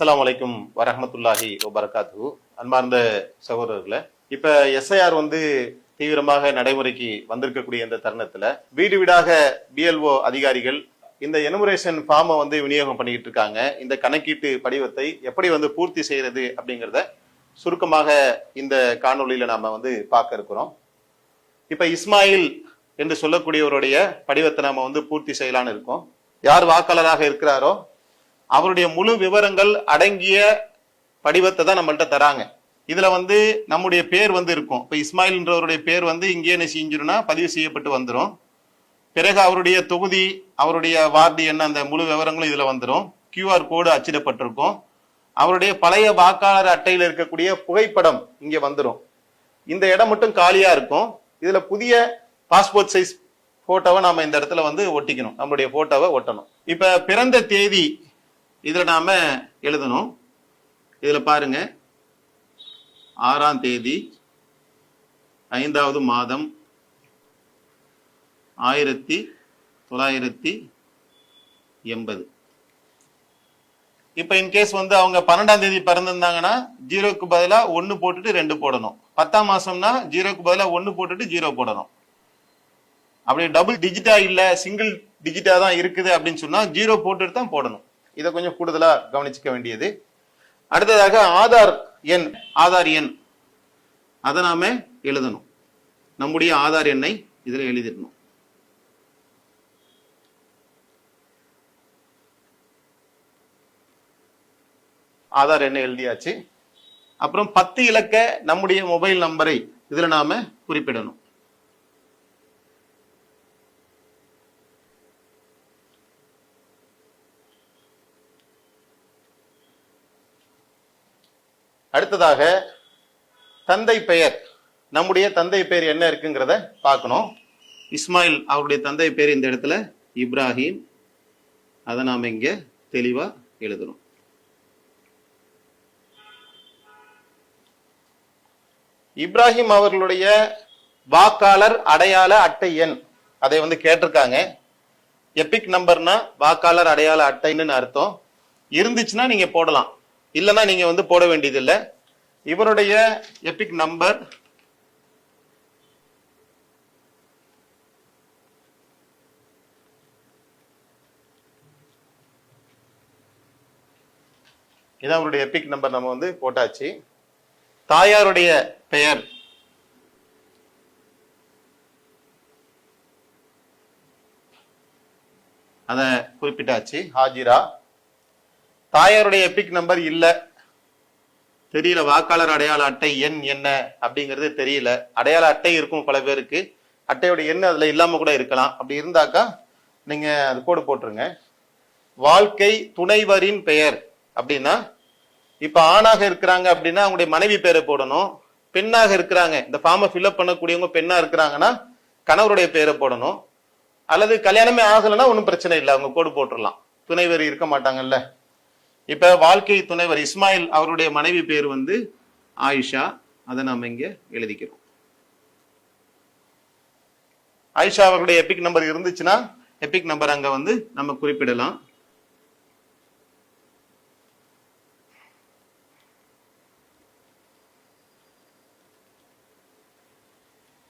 அஸ்ஸலாமு அலைக்கும் வரஹ்மத்துல்லாஹி வபரகாத்துஹு. அன்பார்ந்த சகோதரர்களே, இப்ப எஸ்ஐஆர் தீவிரமாக நடைமுறைக்கு வந்திருக்கக்கூடிய இந்த தருணத்துல வீடு வீடாக பிஎல்ஓ அதிகாரிகள் இந்த எனுமரேஷன் ஃபார்மை விநியோகம் பண்ணிக்கிட்டு இருக்காங்க. இந்த கணக்கீட்டு படிவத்தை எப்படி பூர்த்தி செய்யறது அப்படிங்கிறத சுருக்கமாக இந்த காணொலியில நாம பார்க்க இருக்கிறோம். இப்ப இஸ்மாயில் என்று சொல்லக்கூடியவருடைய படிவத்தை நாம பூர்த்தி செய்யலான்னு இருக்கோம். யார் வாக்காளராக இருக்கிறாரோ அவருடைய முழு விவரங்கள் அடங்கிய படிவத்தை தான் நம்மள்ட்ட தராங்க. இதுல நம்முடைய பேர் இருக்கும். இப்ப இஸ்மாயில்ன்றவருடைய பேர் இங்கே என்ன செஞ்சிரும்னா பதிவு செய்யப்பட்டு வந்துடும். பிறகு அவருடைய தொகுதி, அவருடைய வார்டு என்ன, அந்த முழு விவரங்களும் இதுல வந்துடும். QR கோடு அச்சிடப்பட்டிருக்கும். அவருடைய பழைய வாக்காளர் அட்டையில் இருக்கக்கூடிய புகைப்படம் இங்க வந்துடும். இந்த இடம் மட்டும் காலியா இருக்கும். இதுல புதிய பாஸ்போர்ட் சைஸ் போட்டோவை நாம இந்த இடத்துல ஒட்டிக்கணும். நம்மளுடைய போட்டோவை ஒட்டணும். இப்ப பிறந்த தேதி இதுல நாம எழுதணும். இதுல பாருங்க, 6ஆம் தேதி 5வது மாதம் 1980. இப்ப இன்கேஸ் அவங்க 12ஆம் தேதி பிறந்திருந்தாங்கன்னா 0க்கு பதிலா 1 போட்டுட்டு 2 போடணும். 10ஆம் மாசம்னா 0க்கு பதிலா 1 போட்டுட்டு 0 போடணும். அப்படி டபுள் டிஜிட்டா இல்ல சிங்கிள் டிஜிட்டா தான் இருக்குது அப்படின்னு சொன்னா 0 போட்டுட்டு தான் போடணும். இதை கொஞ்சம் கூடுதலா கவனிச்சுக்க வேண்டியது. அடுத்ததாக ஆதார் எண் அதை நாம எழுதணும். நம்முடைய ஆதார் எண்ணை இதுல எழுதிடணும். ஆதார் எண்ணை எழுதியாச்சு. அப்புறம் 10 இலக்க நம்முடைய மொபைல் நம்பரை இதுல நாம குறிப்பிடணும். அடுத்ததாக தந்தை பெயர், நம்முடைய தந்தை பெயர் என்ன இருக்குங்கிறத பார்க்கணும். இஸ்மாயில் அவருடைய தந்தை பெயர் இந்த இடத்துல இப்ராஹிம், அதை நாம இங்க தெளிவா எழுதணும். இப்ராஹிம் அவர்களுடைய வாக்காளர் அடையாள அட்டை எண் அதை கேட்டிருக்காங்க. எபிக் நம்பர்னா வாக்காளர் அடையாள அட்டைன்னு அர்த்தம். இருந்துச்சுன்னா நீங்க போடலாம், இல்லைன்னா நீங்க போட வேண்டியதில்லை. இவருடைய எபிக் நம்பர் இதான் அவருடைய எபிக் நம்பர். நம்ம போட்டாச்சு. தாயாருடைய பெயர் அத குறிப்பிட்டாச்சு, ஹாஜிரா. தாயாருடைய எபிக் நம்பர் இல்ல, தெரியல. வாக்காளர் அடையாள அட்டை எண் என்ன அப்படிங்கிறது தெரியல. அடையாள அட்டை இருக்கும் பல பேருக்கு, அட்டையோட எண் அதுல இல்லாம கூட இருக்கலாம். அப்படி இருந்தாக்கா நீங்க அது கோடு போட்டுருங்க. வாழ்க்கை துணைவரின் பெயர் அப்படின்னா, இப்ப ஆணாக இருக்கிறாங்க அப்படின்னா அவங்களுடைய மனைவி பேரை போடணும். பெண்ணாக இருக்கிறாங்க, இந்த ஃபார்மை ஃபில்அப் பண்ணக்கூடியவங்க பெண்ணா இருக்கிறாங்கன்னா கணவருடைய பெயரை போடணும். அல்லது கல்யாணமே ஆகலைன்னா ஒன்றும் பிரச்சனை இல்லை, அவங்க கோடு போட்டுடலாம். துணைவர் இருக்க மாட்டாங்கல்ல. இப்ப வாழ்க்கை துணைவர் இஸ்மாயில் அவருடைய மனைவி பேர் ஆயிஷா, அதை நாம இங்க எழுதிக்கிறோம். ஆயிஷா அவர்களுடைய எபிக் நம்பர் இருந்துச்சுன்னா எபிக் நம்பர் அங்க நம்ம குறிப்பிடலாம்.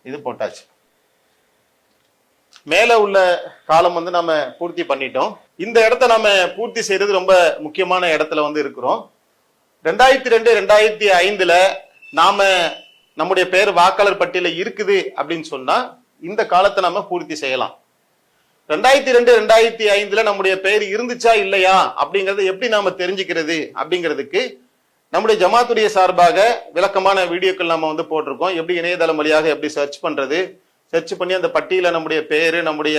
இது போட்டாச்சு. மேல உள்ள காலம் நம்ம பூர்த்தி பண்ணிட்டோம். இந்த இடத்த நாம பூர்த்தி செய்யறது ரொம்ப முக்கியமான இடத்துல இருக்கிறோம். 2002 2005 நாம நம்முடைய பேர் வாக்காளர் பட்டியல இருக்குது அப்படின்னு சொன்னா இந்த காலத்தை நாம பூர்த்தி செய்யலாம். 2002 2005 நம்முடைய பெயர் இருந்துச்சா இல்லையா அப்படிங்கறத எப்படி நாம தெரிஞ்சுக்கிறது அப்படிங்கிறதுக்கு நம்முடைய ஜமாத்துடைய சார்பாக விளக்கமான வீடியோக்கள் நாம போட்டிருக்கோம். எப்படி இணையதளம் வழியாக எப்படி சர்ச் பண்றது, சர்ச் பண்ணி அந்த பட்டியல நம்முடைய பேரு, நம்முடைய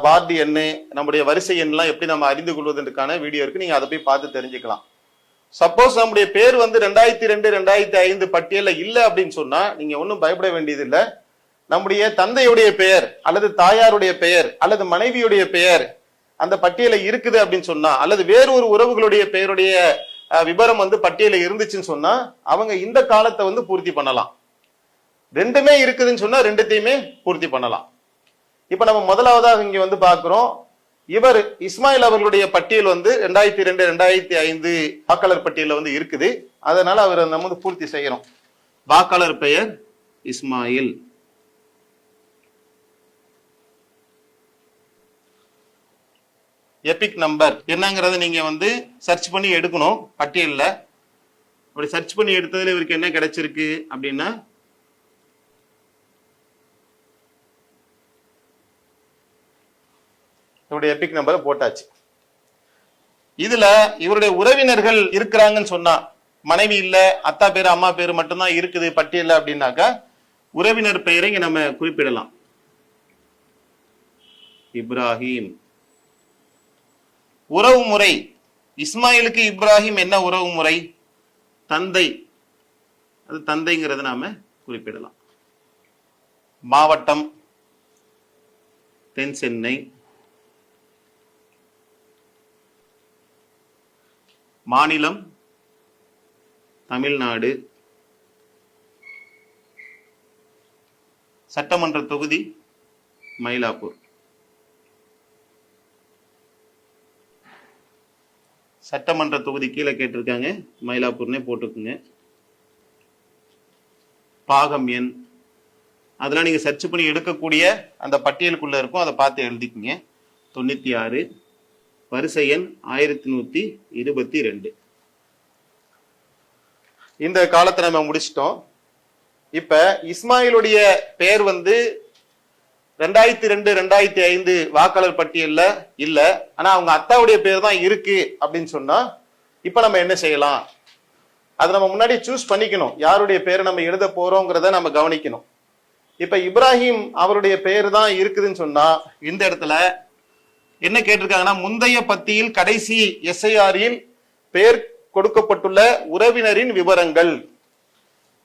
வார்டு எண்ணு, நம்முடைய வரிசை எண்ணெல்லாம் எப்படி நம்ம அறிந்து கொள்வதற்கான வீடியோ இருக்கு. நீங்க அதை போய் பார்த்து தெரிஞ்சுக்கலாம். சப்போஸ் நம்முடைய பேர் 2002 2005 பட்டியல இல்ல அப்படின்னு சொன்னா நீங்க ஒன்றும் பயப்பட வேண்டியது இல்லை. நம்முடைய தந்தையுடைய பெயர் அல்லது தாயாருடைய பெயர் அல்லது மனைவியுடைய பெயர் அந்த பட்டியல இருக்குது அப்படின்னு சொன்னா, அல்லது வேறு ஒரு உறவுகளுடைய பெயருடைய விபரம் பட்டியல இருந்துச்சுன்னு சொன்னா அவங்க இந்த காலத்தை பூர்த்தி பண்ணலாம். ரெண்டுமே இருக்குதுன்னு சொன்னா ரெண்டுத்தையுமே பூர்த்தி பண்ணலாம். இப்ப நம்ம முதலாவதாக இங்க பாக்குறோம், இவர் இஸ்மாயில் அவர்களுடைய பட்டியல் வந்து 2002 2005 வாக்காளர் பட்டியல வந்து இருக்குது. அதனால அவர் நம்ம வந்து பூர்த்தி செய்யறோம். வாக்காளர் பெயர் இஸ்மாயில். எபிக் நம்பர் என்னங்கறத நீங்க வந்து சர்ச் பண்ணி எடுக்கணும் பட்டியல்ல. அப்படி சர்ச் பண்ணி எடுத்ததுல இவருக்கு என்ன கிடைச்சிருக்கு அப்படின்னா இவருடைய எபிக் நம்பரை போட்டாச்சு. இதுல இவருடைய உறவினர்கள் இருக்கிறாங்கன்னு சொன்னா, மனைவி இல்ல அத்தா பேரு அம்மா பேரு மட்டும்தான் இருக்குது பட்டியல்ல அப்படின்னாக்கா உறவினர் பெயரை இங்க நம்ம குறிப்பிடலாம். இப்ராஹிம். உறவு முறை இஸ்மாயிலுக்கு இப்ராஹிம் என்ன உறவு முறை? தந்தை. அது தந்தைங்கிறத நாம குறிப்பிடலாம். மாவட்டம் தென் சென்னை. மாநிலம் தமிழ்நாடு. சட்டமன்ற தொகுதி மயிலாப்பூர். சட்டமன்ற தொகுதி கீழே கேட்டிருக்காங்க, மயிலாப்பூர்னே போட்டுக்குங்க. பாகம் எண் அதெல்லாம் நீங்க சர்ச் பண்ணி எடுக்கக்கூடிய அந்த பட்டியலுக்குள்ள இருக்கும், அதை பார்த்து எழுதிக்குங்க. 96. வரிசை எண் 1122. இந்த காலத்தை நம்ம முடிச்சிட்டோம். இப்ப இஸ்மாயிலுடைய பெயர் வந்து 2002 2005 வாக்காளர் பட்டியல்ல இல்ல, ஆனா அவங்க அத்தாவுடைய பேர் தான் இருக்கு அப்படின்னு சொன்னா இப்ப நம்ம என்ன செய்யலாம்? அதை நம்ம முன்னாடி சூஸ் பண்ணிக்கணும், யாருடைய பேரை நம்ம எழுத போறோங்கிறத நம்ம கவனிக்கணும். இப்ப இப்ராஹிம் அவருடைய பெயர் தான் இருக்குதுன்னு சொன்னா இந்த இடத்துல என்ன கேட்டிருக்காங்கன்னா, முந்தைய பத்தியில் கடைசி எஸ்ஐஆரில் பெயர் கொடுக்கப்பட்டுள்ள உறவினரின் விவரங்கள்.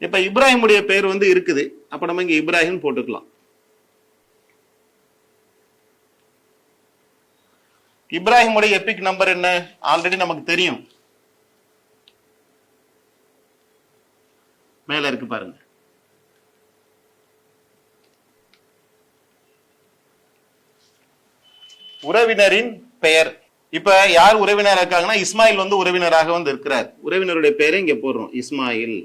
இப்ப இப்ராஹிமுடைய பெயர் வந்து இருக்குது, அப்ப நம்ம இங்க இப்ராஹிம் போட்டுக்கலாம். இப்ராஹிமுடைய எபிக் நம்பர் என்ன ஆல்ரெடி நமக்கு தெரியும், மேல இருக்கு பாருங்க. உறவினரின் பெயர். இப்ப யார் உறவினர் இருக்காங்கன்னா இஸ்மாயில் வந்து உறவினராக வந்து இருக்கிறார். உறவினருடைய பெயரை இங்க போடுறோம், இஸ்மாயில்.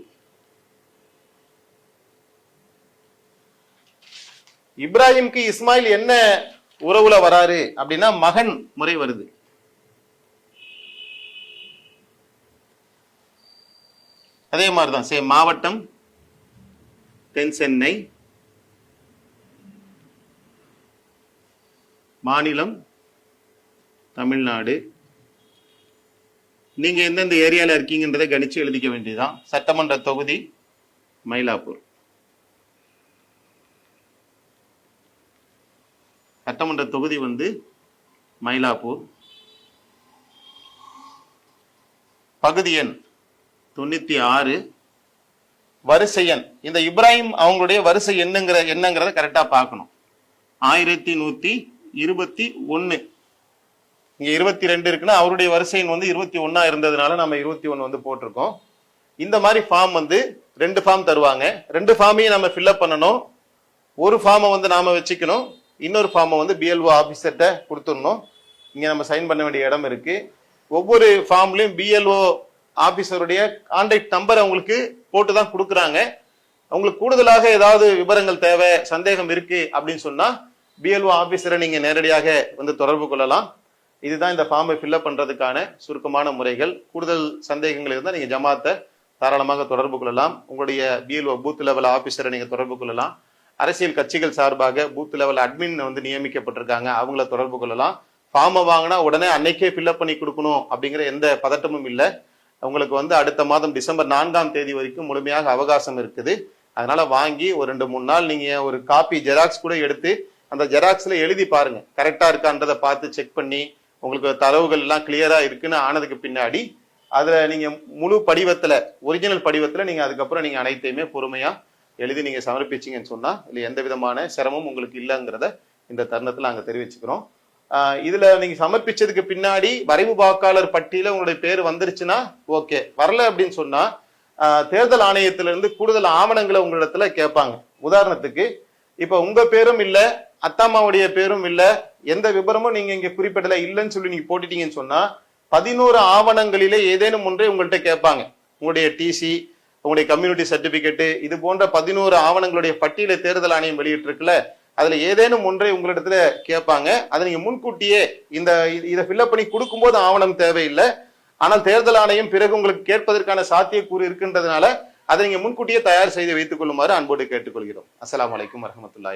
இப்ராஹிம்க்கு இஸ்மாயில் என்ன உறவுல வராரு அப்படின்னா மகன் முறை வருது. அதே மாதிரிதான் சேம். மாவட்டம் தென் சென்னை. மாநிலம் தமிழ்நாடு. நீங்க எந்தெந்த ஏரியால இருக்கீங்கன்றதை கணிச்சு எழுதிக்க வேண்டியதுதான். சட்டமன்ற தொகுதி மயிலாப்பூர். சட்டமன்ற தொகுதி வந்து மயிலாப்பூர். பகுதி எண் 96. வரிசை எண் இந்த இப்ராஹிம் அவங்களுடைய வரிசை என்னங்கிறத கரெக்டா பார்க்கணும். 1121. இங்க 22 இருக்குன்னா அவருடைய வரிசை எண் வந்து 21 இருந்ததுனால நம்ம 21 வந்து போட்டிருக்கோம். இந்த மாதிரி ஃபார்ம் வந்து 2 ஃபார்ம் தருவாங்க. 2 ஃபார்மையும் நம்ம ஃபில்அப் பண்ணணும். ஒரு ஃபார்மை வந்து நாம வச்சுக்கணும், இன்னொரு ஃபார்மை வந்து பிஎல்ஓ ஆபீசர்கிட்ட கொடுத்துடணும். இங்க நம்ம சைன் பண்ண வேண்டிய இடம் இருக்கு. ஒவ்வொரு ஃபார்ம்லயும் பிஎல்ஓ ஆபீசருடைய கான்டாக்ட் நம்பர் அவங்களுக்கு போட்டு தான் கொடுக்குறாங்க. அவங்களுக்கு கூடுதலாக ஏதாவது விவரங்கள் தேவை, சந்தேகம் இருக்கு அப்படின்னு சொன்னா பிஎல்ஓ ஆபீசரை நீங்க நேரடியாக வந்து தொடர்பு கொள்ளலாம். இதுதான் இந்த ஃபார்மை ஃபில்அப் பண்றதுக்கான சுருக்கமான முறைகள். கூடுதல் சந்தேகங்கள் இருந்தால் நீங்க ஜமாத்தை தாராளமாக தொடர்பு கொள்ளலாம். உங்களுடைய பிஎல்ஓ பூத் லெவல் ஆபீசரை நீங்க தொடர்பு கொள்ளலாம். அரசியல் கட்சிகள் சார்பாக பூத் லெவல் அட்மின் வந்து நியமிக்கப்பட்டிருக்காங்க, அவங்கள தொடர்பு கொள்ளலாம். ஃபார்மை வாங்கினா உடனே அன்னைக்கே ஃபில்அப் பண்ணி கொடுக்கணும் அப்படிங்கிற எந்த பதட்டமும் இல்லை. உங்களுக்கு வந்து அடுத்த மாதம் டிசம்பர் 4ஆம் தேதி வரைக்கும் முழுமையாக அவகாசம் இருக்குது. அதனால வாங்கி ஒரு 2-3 நாள் நீங்க ஒரு காப்பி ஜெராக்ஸ் கூட எடுத்து அந்த ஜெராக்ஸ்ல எழுதி பாருங்க, கரெக்டா இருக்கான்றதை பார்த்து செக் பண்ணி உங்களுக்கு தரவுகள் எல்லாம் கிளியரா இருக்குன்னு ஆனதுக்கு பின்னாடி அதுல நீங்க முழு படிவத்துல, ஒரிஜினல் படிவத்துல நீங்க அதுக்கப்புறம் நீங்க அனைத்தையுமே பொறுமையா எழுதி நீங்க சமர்ப்பிச்சீங்கன்னு சொன்னா இதுல எந்த விதமான சிரமம் உங்களுக்கு இல்லைங்கிறத இந்த தருணத்துல நாங்க தெரிவிச்சுக்கிறோம். இதுல நீங்க சமர்ப்பிச்சதுக்கு பின்னாடி வரைவு வாக்காளர் பட்டியல உங்களுடைய பேர் வந்துருச்சுன்னா ஓகே, வரல அப்படின்னு சொன்னா தேர்தல் ஆணையத்திலிருந்து கூடுதல் ஆவணங்களை உங்களிடத்துல கேட்பாங்க. உதாரணத்துக்கு இப்ப உங்க பேரும் இல்ல, அத்தாமாவுடைய பேரும் இல்ல, எந்த விபரமும் நீங்க இங்க குறிப்பிடல இல்லைன்னு சொல்லி நீங்க போட்டுட்டீங்கன்னு சொன்னா 11 ஆவணங்களிலே ஏதேனும் ஒன்றை உங்கள்கிட்ட கேட்பாங்க. உங்களுடைய டிசி, உங்களுடைய கம்யூனிட்டி சர்டிபிகேட், இது போன்ற 11 ஆவணங்களுடைய பட்டியலை தேர்தல் ஆணையம் வெளியிட்டு இருக்குல்ல, அதுல ஏதேனும் ஒன்றை உங்களிடத்துல கேட்பாங்க. அதை நீங்க முன்கூட்டியே இதை ஃபில்அப் பண்ணி கொடுக்கும்போது ஆவணம் தேவையில்லை. ஆனால் தேர்தல் ஆணையம் பிறகு உங்களுக்கு கேட்பதற்கான சாத்தியக்கூறு இருக்கின்றதுனால அதை நீங்க முன்கூட்டியே தயார் செய்து வைத்துக் கொள்ளுமாறு அன்போடு கேட்டுக்கொள்கிறோம். அஸ்ஸலாமு அலைக்கும் வரஹ்மத்துல்லாஹி.